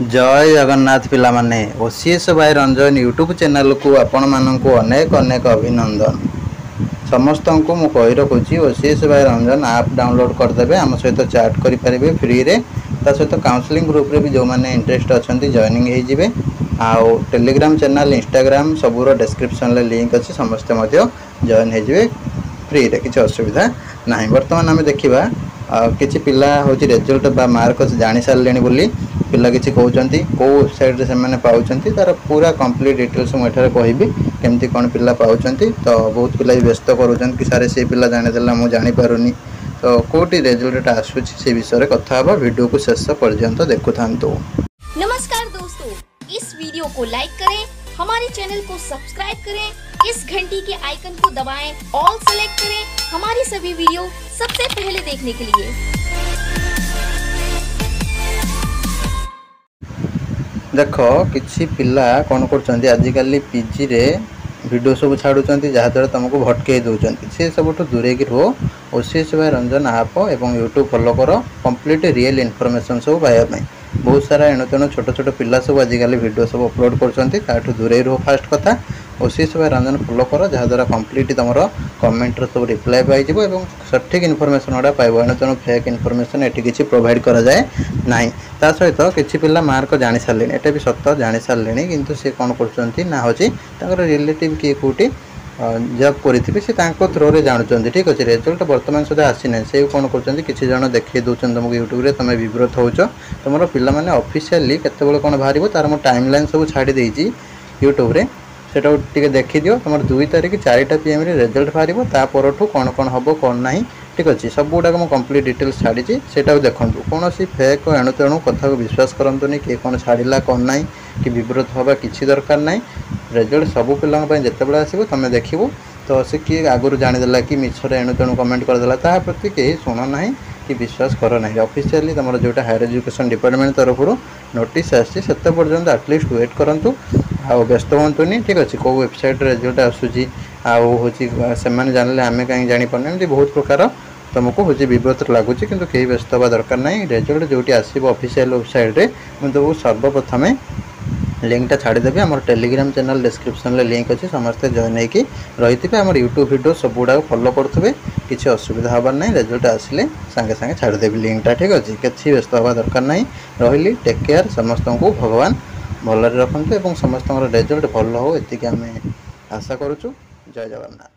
जय जगन्नाथ पिला माने ओसीएस भाई रंजन यूट्यूब चैनल को आपण मानक अनेक अनेक अभिनंदन। समस्त को मु कही रखुची ओसीएस भाई रंजन आप डाउनलोड करदे आम सहित चैट करेंगे फ्री रे सहित काउंसलिंग ग्रुप रे भी जो मैंने इंटरेस्ट अच्छा जॉइनिंग होइजिबे। आउ टेलीग्राम चैनल इंस्टाग्राम सबूर डिस्क्रिप्शन लिंक अच्छी समस्ते जॉइन होइजिबे फ्री रे किसी असुविधा ना। बर्तमान आम देखा किसी पिला हूँ रिजल्ट बा मार्क जानी सारे बोली पिला किसी कहते कौ वेबसाइट से मैंने पाँच तार पूरा कंप्लीट डिटेल्स मुझे कहबी केमती कौन पिला पाँच। तो बहुत पिला व्यस्त करूँ कि सारे से पिला जानीदेला मुझे जानीपारूनी तो कौटी रिजल्ट आसूसी से विषय कथा वीडियो को शेष पर्यंत देखु था। नमस्कार दोस्तों, इस वीडियो को लाइक करें, हमारे चैनल को सब्सक्राइब करें, इस घंटी के आइकन को दबाएं, ऑल सेलेक्ट करें हमारी सभी वीडियो सबसे पहले देखने के लिए। देख किसी पिला कौन कर आजिकल पीजी रे वीडियो सब छाड़ुं जहाँद्वारा तुमको भटकई दौरान से सब दूरे की रो ओसीएस भाई रंजन आप और यूट्यूब फॉलो कर कंप्लीट रियल इनफॉरमेशन सब पाइबा। बहुत सारा एणु तेणु छोट छोट पिला सब आजिकल वीडियो सब अपलोड कर दूरे रो फास्ट कथा ओसीएस भाई रंजन फॉलो कर जहाँद्वारा कंप्लीट तुम कमेंट सब रिप्लाई पाइज और सठिक इनफॉरमेशन गुड़ा पाइब। एणु तेणु फेक इनफॉरमेशन ये किसी प्रोवाइड कराए ना। ता सहित किसी पिला मार्क जानी सारे एटा भी सत जानी सारे किंतु सी कौन कर रिलेटिव किए कौटी जब करेंगे सी थ्रो रे जानते ठीक अच्छे। रिजल्ट बर्तमान सुधा आसी ना से कौन कर किसी जन देखिए दौरान तुमको यूट्यूब तुम विव्रत हो तुम पिला ऑफिशियली केत कौन बाहर तार मो टाइम लाइन सब छाड़ी यूट्यूब रे से देखी दियो तुम 2 तारीख 4टा PM रिजल्ट बाहर तापर कौन कौन हम कौन ना ठीक अच्छे सब गुड़ाक मुझे कंप्लीट डिटेल्स छाड़ी से देखूँ कौन सी फेक एणु तेणु कथा को विश्वास करतुनि किए कौन छाड़ा कौन ना कि विव्रत हवा किसी दरकार ना। रिजल्ट सबू पिलांई जितेबाला आसो तुम देखू तो सी किए आगुरी जानीदेला कि मिछरे एणु तेणु कमेंट करदेला ता प्रति कहीं शुण ना कि विश्वास कर ना। ऑफिशियली तुम जोटा हायर एजुकेशन डिपार्टमेंट तरफ नोटिस आसी पर्यंत एटलिस्ट वेट करूँ आ व्यस्त हूँ ठीक अच्छे। कौ वेबसाइट रिजल्ट आसूसी आऊँ से जाने आम कहीं जापारे एमती बहुत प्रकार तुमको हूँ विव्रत लगुच कि कहीं व्यस्त हवा दरकार ना। रिजल्ट जो आसो ऑफिशियल वेबसाइट रे मुझे तुमको सर्वप्रथम लिंकटा छाड़देवी आम टेलीग्राम चैनल डिस्क्रिप्शन लिंक अच्छे समस्ते जॉइन हो रही आम यूट्यूब वीडियो सब गुड़ा फॉलो करेंगे किसी असुविधा हबार ना। रिजल्ट आसिले सांगे सांगे छाड़देवी लिंकटा ठीक अच्छे। किसी व्यस्त हवा दरकार ना। रही टेक केयर समस्त को भगवान भलरे रखते समस्त रिजल्ट भल हो ये आम आशा करुचु। जय जगन्नाथ।